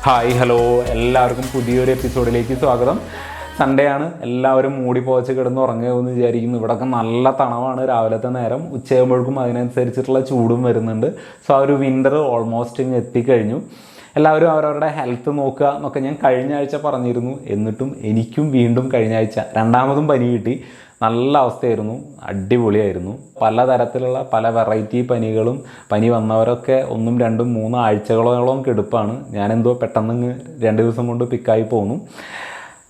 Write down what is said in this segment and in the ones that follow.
Hi hello എല്ലാവർക്കും പുതിയൊരു എപ്പിസോഡിലേക്ക് സ്വാഗതം. സൺഡേ ആണ്, എല്ലാവരും മൂടി പോച്ച് കിടന്ന് ഉറങ്ങുമെന്ന് വിചാരിക്കുന്നു. ഇവിടെയൊക്കെ നല്ല തണവാണ് രാവിലത്തെ നേരം. ഉച്ചയാകുമ്പോഴേക്കും അതിനനുസരിച്ചിട്ടുള്ള ചൂടും വരുന്നുണ്ട്. സോ ആ ഒരു വിൻ്റർ ഓൾമോസ്റ്റ് ഇങ്ങ് എത്തിക്കഴിഞ്ഞു. എല്ലാവരും അവരവരുടെ ഹെൽത്ത് നോക്കുക എന്നൊക്കെ ഞാൻ കഴിഞ്ഞ ആഴ്ച പറഞ്ഞിരുന്നു. എന്നിട്ടും എനിക്കും വീണ്ടും കഴിഞ്ഞ ആഴ്ച രണ്ടാമതും പനി കിട്ടി. നല്ല അവസ്ഥയായിരുന്നു, അടിപൊളിയായിരുന്നു. പലതരത്തിലുള്ള പല വെറൈറ്റി പനികളും, പനി വന്നവരൊക്കെ 1, 2, 3 ആഴ്ചകളോളം കെടുപ്പാണ്. ഞാനെന്തോ പെട്ടെന്ന് 2 ദിവസം കൊണ്ട് പിക്കായി പോന്നു.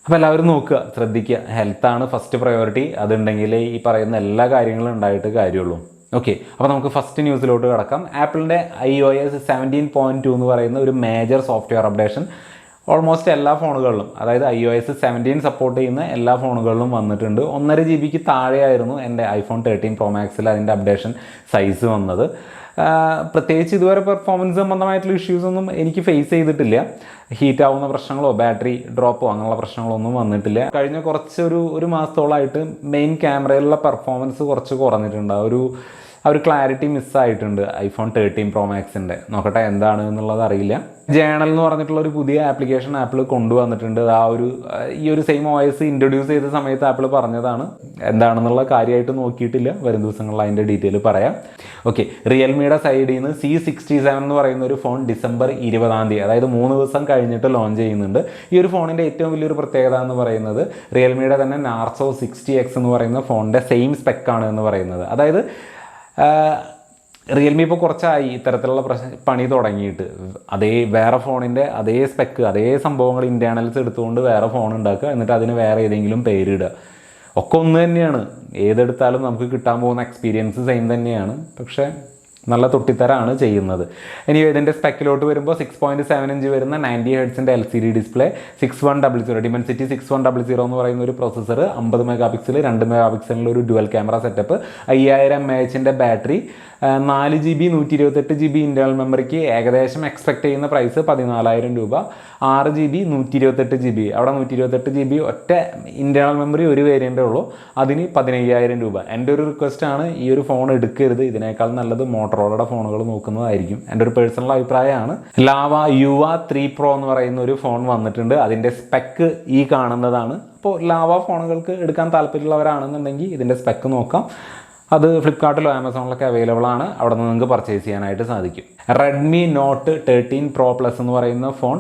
അപ്പോൾ എല്ലാവരും നോക്കുക, ശ്രദ്ധിക്കുക. ഹെൽത്താണ് ഫസ്റ്റ് പ്രയോറിറ്റി. അതുണ്ടെങ്കിലേ ഈ പറയുന്ന എല്ലാ കാര്യങ്ങളും ഉണ്ടായിട്ട് കാര്യമുള്ളൂ. ഓക്കെ, അപ്പോൾ നമുക്ക് ഫസ്റ്റ് ന്യൂസിലോട്ട് കിടക്കാം. ആപ്പിളിൻ്റെ iOS 17.2 എന്ന് പറയുന്ന ഒരു മേജർ സോഫ്റ്റ്വെയർ അപ്ഡേഷൻ ഓൾമോസ്റ്റ് എല്ലാ ഫോണുകളിലും, അതായത് iOS 17 സപ്പോർട്ട് ചെയ്യുന്ന എല്ലാ ഫോണുകളിലും വന്നിട്ടുണ്ട്. 1.5 GB താഴെയായിരുന്നു എൻ്റെ iPhone 13 Pro Maxൽ അതിൻ്റെ അപ്ഡേഷൻ സൈസ് വന്നത്. പ്രത്യേകിച്ച് ഇതുവരെ പെർഫോമൻസ് സംബന്ധമായിട്ടുള്ള ഇഷ്യൂസൊന്നും എനിക്ക് ഫേസ് ചെയ്തിട്ടില്ല. ഹീറ്റ് ആവുന്ന പ്രശ്നങ്ങളോ ബാറ്ററി ഡ്രോപ്പോ അങ്ങനെയുള്ള പ്രശ്നങ്ങളൊന്നും വന്നിട്ടില്ല. കഴിഞ്ഞ ഒരു മാസത്തോളമായിട്ട് മെയിൻ ക്യാമറയിലുള്ള പെർഫോമൻസ് കുറച്ച് കുറഞ്ഞിട്ടുണ്ട്. ആ ഒരു ക്ലാരിറ്റി മിസ്സായിട്ടുണ്ട് iPhone 13 Pro Maxൻ്റെ. നോക്കട്ടെ എന്താണ് എന്നുള്ളത് അറിയില്ല. ജേണൽ എന്ന് പറഞ്ഞിട്ടുള്ള ഒരു പുതിയ ആപ്ലിക്കേഷൻ ആപ്പിൾ കൊണ്ടുവന്നിട്ടുണ്ട്. ഈ ഒരു സെയിം OS ഇൻട്രൊഡ്യൂസ് ചെയ്ത സമയത്ത് ആപ്പിൾ പറഞ്ഞതാണ്. എന്താണെന്നുള്ള കാര്യമായിട്ട് നോക്കിയിട്ടില്ല. വരും ദിവസങ്ങളിൽ അതിൻ്റെ ഡീറ്റെയിൽ പറയാം. ഓക്കെ, റിയൽമിയുടെ സൈഡിൽ നിന്ന് C67 എന്ന് പറയുന്ന ഒരു ഫോൺ ഡിസംബർ 20 അതായത് 3 ദിവസം കഴിഞ്ഞിട്ട് ലോഞ്ച് ചെയ്യുന്നുണ്ട്. ഈ ഒരു ഫോണിൻ്റെ ഏറ്റവും വലിയൊരു പ്രത്യേകത എന്ന് പറയുന്നത് റിയൽമിയുടെ തന്നെ നാർസോ 60X എന്ന് പറയുന്ന ഫോണിൻ്റെ സെയിം സ്പെക്കാണ് എന്ന് പറയുന്നത്. അതായത് റിയൽമി ഇപ്പോൾ കുറച്ചായി ഇത്തരത്തിലുള്ള പണി തുടങ്ങിയിട്ട്. വേറെ ഫോണിൻ്റെ അതേ സ്പെക്ക്, അതേ സംഭവങ്ങൾ ഇൻറ്റേർണൽസ് എടുത്തുകൊണ്ട് വേറെ ഫോൺ ഉണ്ടാക്കുക, എന്നിട്ട് അതിന് വേറെ ഏതെങ്കിലും പേരിടുക. ഒക്കെ ഒന്ന് തന്നെയാണ്. ഏതെടുത്താലും നമുക്ക് കിട്ടാൻ പോകുന്ന എക്സ്പീരിയൻസ് സെയിം തന്നെയാണ്. പക്ഷേ നല്ല തൊട്ടിത്തരാണ് ചെയ്യുന്നത്. ഇനി ഇതിൻ്റെ സ്പെക്കിലോട്ട് വരുമ്പോൾ 6.7 ഇഞ്ച് വരുന്ന 90 ഹെർട്സിൻ്റെ LCD ഡിസ്പ്ലേ, 6100 Dimensity 6100 എന്ന് പറയുന്ന ഒരു പ്രൊസസ്സർ, 50 മെഗാ പിക്സൽ 2 മെഗാ പിക്സലിൻ്റെ ഒരു ഡുവൽ ക്യാമറ സെറ്റപ്പ്, 5000 mAhൻ്റെ ബാറ്ററി, 4 GB 128 GB ഇൻറ്റേർണൽ മെമ്മറിക്ക് ഏകദേശം എക്സ്പെക്ട് ചെയ്യുന്ന പ്രൈസ് 14,000 രൂപ. 6 GB 128 GB, അവിടെ 128 GB ഒറ്റ ഇൻറ്റേർണൽ മെമ്മറി ഒരു വേരിയൻ്റേ ഉള്ളൂ, അതിന് 15,000 രൂപ. എൻ്റെ ഒരു റിക്വസ്റ്റാണ്, ഈ ഒരു ഫോൺ എടുക്കരുത്. ഇതിനേക്കാൾ നല്ലത് മോട്ടറോളയുടെ ഫോണുകൾ നോക്കുന്നതായിരിക്കും. എൻ്റെ ഒരു പേഴ്സണൽ അഭിപ്രായമാണ്. ലാവ UA 3 Pro എന്ന് പറയുന്ന ഒരു ഫോൺ വന്നിട്ടുണ്ട്. അതിൻ്റെ സ്പെക്ക് ഈ കാണുന്നതാണ്. അപ്പോൾ ലാവ ഫോണുകൾക്ക് എടുക്കാൻ താല്പര്യമുള്ളവരാണെന്നുണ്ടെങ്കിൽ ഇതിൻ്റെ സ്പെക്ക് നോക്കാം. അത് ഫ്ലിപ്കാർട്ടിലോ ആമസോണിലൊക്കെ അവൈലബിൾ ആണ്. അവിടെ നിന്ന് നിങ്ങൾക്ക് പർച്ചേസ് ചെയ്യാനായിട്ട് സാധിക്കും. റെഡ്മി നോട്ട് 13 Pro Plus എന്ന് പറയുന്ന ഫോൺ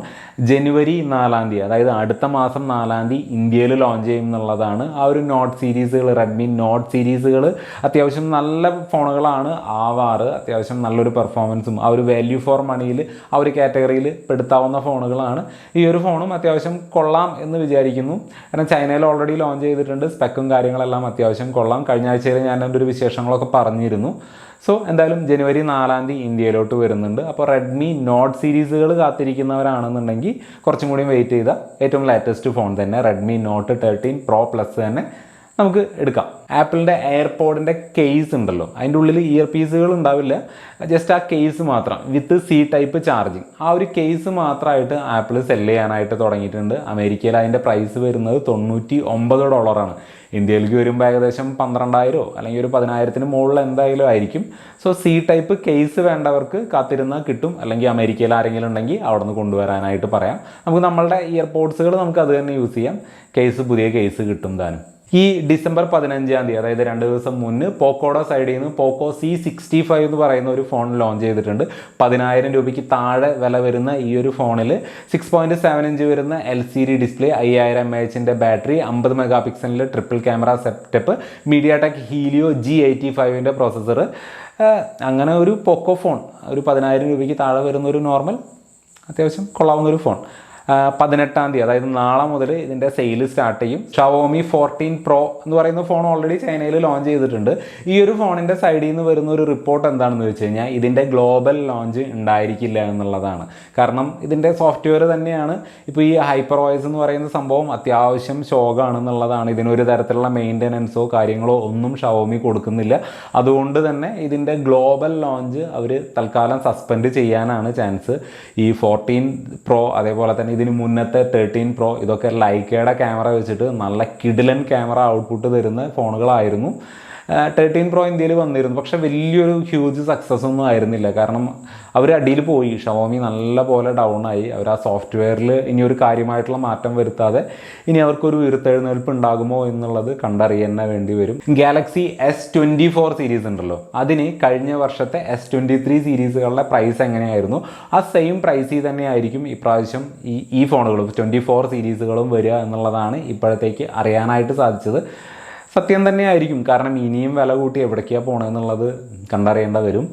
ജനുവരി 4 അതായത് അടുത്ത മാസം 4 ഇന്ത്യയിൽ ലോഞ്ച് ചെയ്യും എന്നുള്ളതാണ്. ആ ഒരു നോട്ട് സീരീസുകൾ, റെഡ്മി നോട്ട് സീരീസുകൾ അത്യാവശ്യം നല്ല ഫോണുകളാണ് ആവാറ്. അത്യാവശ്യം നല്ലൊരു പെർഫോമൻസും ആ ഒരു വാല്യൂ ഫോർ മണിയിൽ ആ ഒരു കാറ്റഗറിയിൽ പെടുത്താവുന്ന ഫോണുകളാണ്. ഈ ഒരു ഫോണും അത്യാവശ്യം കൊള്ളാം എന്ന് വിചാരിക്കുന്നു. കാരണം ചൈനയിൽ ഓൾറെഡി ലോഞ്ച് ചെയ്തിട്ടുണ്ട്. സ്പെക്കും കാര്യങ്ങളെല്ലാം അത്യാവശ്യം കൊള്ളാം. കഴിഞ്ഞ ആഴ്ചയിൽ ഞാൻ എൻ്റെ ഒരു വിശേഷങ്ങളൊക്കെ പറഞ്ഞിരുന്നു. സോ എന്തായാലും ജനുവരി 4 ഇന്ത്യയിലോട്ട് വരുന്നുണ്ട്. അപ്പോൾ റെഡ്മി നോട്ട് സീരീസുകൾ കാത്തിരിക്കുന്നവരാണെന്നുണ്ടെങ്കിൽ കുറച്ചും കൂടി വെയിറ്റ് ചെയ്താൽ ഏറ്റവും ലേറ്റസ്റ്റ് ഫോൺ തന്നെ റെഡ്മി നോട്ട് 13 Pro Plus തന്നെ നമുക്ക് എടുക്കാം. ആപ്പിളിൻ്റെ എയർപോഡിൻ്റെ കേസ് ഉണ്ടല്ലോ, അതിൻ്റെ ഉള്ളിൽ ഇയർ പീസുകൾ ഉണ്ടാവില്ല, ജസ്റ്റ് ആ കേസ് മാത്രം വിത്ത് C ടൈപ്പ് ചാർജിങ്. ആ ഒരു കേസ് മാത്രമായിട്ട് ആപ്പിൾ സെല്ല് ചെയ്യാനായിട്ട് തുടങ്ങിയിട്ടുണ്ട്. അമേരിക്കയിൽ അതിൻ്റെ പ്രൈസ് വരുന്നത് $99. ഇന്ത്യയിലേക്ക് വരുമ്പോൾ ഏകദേശം 12,000 അല്ലെങ്കിൽ ഒരു 10,000 മുകളിൽ എന്തായാലും ആയിരിക്കും. സോ C ടൈപ്പ് കേസ് വേണ്ടവർക്ക് കാത്തിരുന്നാൽ കിട്ടും. അല്ലെങ്കിൽ അമേരിക്കയിൽ ആരെങ്കിലും ഉണ്ടെങ്കിൽ അവിടെ നിന്ന് കൊണ്ടുവരാനായിട്ട് പറയാം. നമുക്ക് നമ്മളുടെ ഇയർപോഡ്സുകൾ നമുക്ക് അത് തന്നെ യൂസ് ചെയ്യാം. പുതിയ കേസ് കിട്ടും താനും. ഈ ഡിസംബർ 15 അതായത് 2 ദിവസം മുന്നേ പോക്കോയുടെ സൈഡിൽ നിന്ന് പോക്കോ C65 എന്ന് പറയുന്ന ഒരു ഫോൺ ലോഞ്ച് ചെയ്തിട്ടുണ്ട്. 10,000 രൂപയ്ക്ക് താഴെ വില വരുന്ന ഈ ഒരു ഫോണിൽ 6.7 ഇഞ്ച് വരുന്ന LCD ഡിസ്പ്ലേ, 5000 mAhൻ്റെ ബാറ്ററി, 50 മെഗാ പിക്സലിൻ്റെ triple camera setup, MediaTek Helio G85ൻ്റെ പ്രൊസസ്സർ. അങ്ങനെ ഒരു പോക്കോ ഫോൺ ഒരു 10,000 രൂപയ്ക്ക് താഴെ വരുന്ന ഒരു നോർമൽ അത്യാവശ്യം കൊള്ളാവുന്ന ഒരു ഫോൺ. 18 അതായത് നാളെ മുതൽ ഇതിൻ്റെ സെയിൽ സ്റ്റാർട്ട് ചെയ്യും. Xiaomi 14 Pro എന്ന് പറയുന്ന ഫോൺ ഓൾറെഡി ചൈനയിൽ ലോഞ്ച് ചെയ്തിട്ടുണ്ട്. ഈ ഒരു ഫോണിൻ്റെ സൈഡിൽ നിന്ന് വരുന്ന ഒരു റിപ്പോർട്ട് എന്താണെന്ന് വെച്ച് കഴിഞ്ഞാൽ ഇതിൻ്റെ ഗ്ലോബൽ ലോഞ്ച് ഉണ്ടായിരിക്കില്ല എന്നുള്ളതാണ്. കാരണം ഇതിൻ്റെ സോഫ്റ്റ്വെയർ തന്നെയാണ്. ഇപ്പോൾ ഈ HyperOS എന്ന് പറയുന്ന സംഭവം അത്യാവശ്യം ശോകമാണെന്നുള്ളതാണ്. ഇതിനൊരു തരത്തിലുള്ള മെയിൻ്റനൻസോ കാര്യങ്ങളോ ഒന്നും Xiaomi കൊടുക്കുന്നില്ല. അതുകൊണ്ട് തന്നെ ഇതിൻ്റെ ഗ്ലോബൽ ലോഞ്ച് അവർ തൽക്കാലം സസ്പെൻഡ് ചെയ്യാനാണ് ചാൻസ്. ഈ 14 Pro അതേപോലെ തന്നെ ഇതിന് മുന്നത്തെ 13 Pro ഇതൊക്കെ ലൈക്കയുടെ ക്യാമറ വെച്ചിട്ട് നല്ല കിടിലൻ ക്യാമറ ഔട്ട്പുട്ട് തരുന്ന ഫോണുകളായിരുന്നു. 13 Pro ഇന്ത്യയിൽ വന്നിരുന്നു, പക്ഷേ വലിയൊരു ഹ്യൂജ് സക്സസ് ഒന്നും ആയിരുന്നില്ല. കാരണം അവർ അടിയിൽ പോയി, ഷവോമി നല്ല പോലെ ഡൗൺ ആയി. അവർ ആ സോഫ്റ്റ്വെയറിൽ ഇനി ഒരു കാര്യമായിട്ടുള്ള മാറ്റം വരുത്താതെ ഇനി അവർക്കൊരു ഉയർത്തെഴുന്നേൽപ്പ് ഉണ്ടാകുമോ എന്നുള്ളത് കണ്ടറിയാൻ വേണ്ടി വരും. ഗാലക്സി S24 സീരീസ് ഉണ്ടല്ലോ, അതിന് കഴിഞ്ഞ വർഷത്തെ S23 സീരീസുകളുടെ പ്രൈസ് എങ്ങനെയായിരുന്നു ആ സെയിം പ്രൈസിൽ തന്നെ ആയിരിക്കും ഇപ്രാവശ്യം ഈ ഫോണുകളും 24 സീരീസുകളും വരിക എന്നുള്ളതാണ് ഇപ്പോഴത്തേക്ക് അറിയാനായിട്ട് സാധിച്ചത്. സത്യം തന്നെയായിരിക്കും, കാരണം ഇനിയും വില കൂട്ടി എവിടേക്കാണ് പോകണമെന്നുള്ളത് കണ്ടറിയേണ്ട വരും.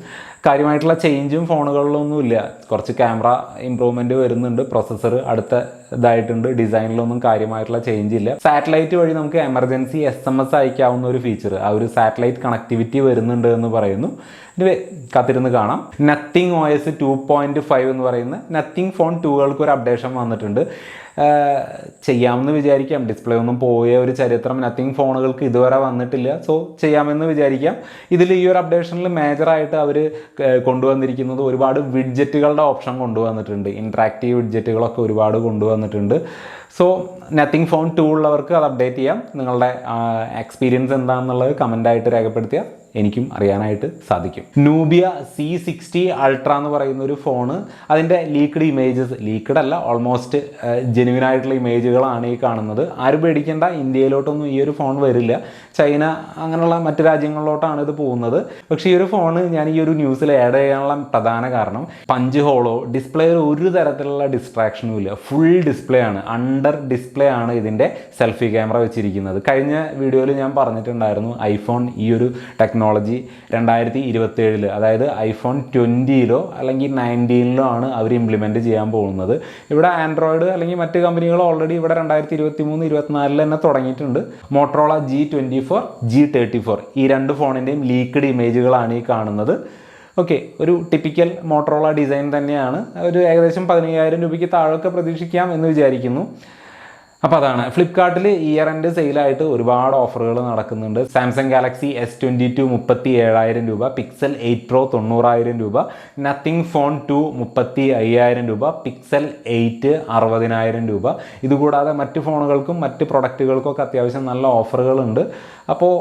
കാര്യമായിട്ടുള്ള ചേഞ്ചും ഫോണുകളിലൊന്നുമില്ല. കുറച്ച് ക്യാമറ ഇമ്പ്രൂവ്മെൻറ്റ് വരുന്നുണ്ട്, പ്രൊസസ്സർ അടുത്ത ഇതായിട്ടുണ്ട്, ഡിസൈനിലൊന്നും കാര്യമായിട്ടുള്ള ചേഞ്ച് ഇല്ല. സാറ്റലൈറ്റ് വഴി നമുക്ക് എമർജൻസി SMS അയക്കാവുന്ന ഒരു ഫീച്ചർ, ആ ഒരു സാറ്റലൈറ്റ് കണക്ടിവിറ്റി വരുന്നുണ്ട് എന്ന് പറയുന്നു. ഇനി കാത്തിരുന്ന് കാണാം. നത്തിങ് OS 2.5 എന്ന് പറയുന്ന നത്തിങ് ഫോൺ 2കൾക്ക് ഒരു അപ്ഡേഷൻ വന്നിട്ടുണ്ട്. ചെയ്യാമെന്ന് വിചാരിക്കാം. ഡിസ്പ്ലേ ഒന്നും പോയ ഒരു ചരിത്രം നത്തിങ് ഫോണുകൾക്ക് ഇതുവരെ വന്നിട്ടില്ല. സോ ചെയ്യാമെന്ന് വിചാരിക്കാം. ഇതിൽ ഈ ഒരു അപ്ഡേഷനിൽ മേജറായിട്ട് അവർ കൊണ്ടുവന്നിരിക്കുന്നത് ഒരുപാട് വിഡ്ജറ്റുകളുടെ ഓപ്ഷൻ കൊണ്ടുവന്നിട്ടുണ്ട്. ഇൻട്രാക്റ്റീവ് വിഡ്ജറ്റുകളൊക്കെ ഒരുപാട് കൊണ്ടുവന്നിട്ടുണ്ട്. സോ നത്തിങ് ഫോൺ 2 ഉള്ളവർക്ക് അത് അപ്ഡേറ്റ് ചെയ്യാം. നിങ്ങളുടെ എക്സ്പീരിയൻസ് എന്താണെന്നുള്ളത് കമൻ്റായിട്ട് രേഖപ്പെടുത്തിയാൽ എനിക്കും അറിയാനായിട്ട് സാധിക്കും. നൂബിയ C60 Ultra എന്ന് പറയുന്ന ഒരു ഫോണ്, അതിൻ്റെ ലീക്ക്ഡ് ഇമേജസ്, ലീക്ക്ഡ് അല്ല, ഓൾമോസ്റ്റ് ജെനുവിൻ ആയിട്ടുള്ള ഇമേജുകളാണ് ഈ കാണുന്നത്. ആരും പേടിക്കേണ്ട, ഇന്ത്യയിലോട്ടൊന്നും ഈ ഒരു ഫോൺ വരില്ല. ചൈന അങ്ങനെയുള്ള മറ്റ് രാജ്യങ്ങളിലോട്ടാണ് ഇത് പോകുന്നത്. പക്ഷേ ഈ ഒരു ഫോണ് ഞാൻ ഈ ഒരു ന്യൂസിൽ ആഡ് ചെയ്യാനുള്ള പ്രധാന കാരണം പഞ്ച് ഹോളോ ഡിസ്പ്ലേയിൽ ഒരു തരത്തിലുള്ള ഡിസ്ട്രാക്ഷനും ഇല്ല. ഫുൾ ഡിസ്പ്ലേ ആണ്, അണ്ടർ ഡിസ്പ്ലേ ആണ് ഇതിൻ്റെ സെൽഫി ക്യാമറ വെച്ചിരിക്കുന്നത്. കഴിഞ്ഞ വീഡിയോയിൽ ഞാൻ പറഞ്ഞിട്ടുണ്ടായിരുന്നു, ഐഫോൺ ഈ ഒരു ടെക്നോളജി 2027 അതായത് ഐഫോൺ 20 അല്ലെങ്കിൽ 19 ആണ് അവർ ഇംപ്ലിമെൻറ്റ് ചെയ്യാൻ പോകുന്നത്. ഇവിടെ ആൻഡ്രോയിഡ് അല്ലെങ്കിൽ മറ്റ് കമ്പനികൾ ഓൾറെഡി ഇവിടെ 2023-24 തന്നെ തുടങ്ങിയിട്ടുണ്ട്. മോട്ടറോള G24, G34 ഈ രണ്ട് ഫോണിൻ്റെയും ലീക്ക്ഡ് ഇമേജുകളാണ് ഈ കാണുന്നത്. ഓക്കെ, ഒരു ടിപ്പിക്കൽ മോട്ടറോള ഡിസൈൻ തന്നെയാണ്. ഒരു ഏകദേശം 15,000 രൂപയ്ക്ക് താഴെയൊക്കെ പ്രതീക്ഷിക്കാം എന്ന് വിചാരിക്കുന്നു. അപ്പോൾ അതാണ്. ഫ്ലിപ്കാർട്ടിൽ ഇയർ എൻഡ് സെയിലായിട്ട് ഒരുപാട് ഓഫറുകൾ നടക്കുന്നുണ്ട്. സാംസങ് ഗാലക്സി S22 37,000 രൂപ, പിക്സൽ 8 Pro 90,000 രൂപ, നത്തിങ് ഫോൺ 2 35,000 രൂപ, പിക്സൽ 8 60,000 രൂപ. ഇതുകൂടാതെ മറ്റ് ഫോണുകൾക്കും മറ്റ് പ്രൊഡക്റ്റുകൾക്കൊക്കെ അത്യാവശ്യം നല്ല ഓഫറുകളുണ്ട്. അപ്പോൾ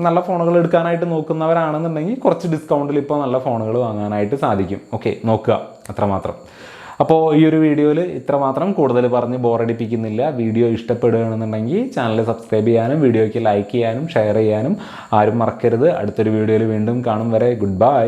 നല്ല ഫോണുകൾ എടുക്കാനായിട്ട് നോക്കുന്നവരാണെന്നുണ്ടെങ്കിൽ കുറച്ച് ഡിസ്കൗണ്ടിൽ ഇപ്പോൾ നല്ല ഫോണുകൾ വാങ്ങാനായിട്ട് സാധിക്കും. ഓക്കെ, നോക്കുക, അത്രമാത്രം. അപ്പോൾ ഈ ഒരു വീഡിയോയിൽ ഇത്രമാത്രം, കൂടുതൽ പറഞ്ഞ് ബോറടിപ്പിക്കുന്നില്ല. വീഡിയോ ഇഷ്ടപ്പെടുകയാണെന്നുണ്ടെങ്കിൽ ചാനൽ സബ്സ്ക്രൈബ് ചെയ്യാനും വീഡിയോയ്ക്ക് ലൈക്ക് ചെയ്യാനും ഷെയർ ചെയ്യാനും ആരും മറക്കരുത്. അടുത്തൊരു വീഡിയോയിൽ വീണ്ടും കാണും വരെ ഗുഡ് ബൈ.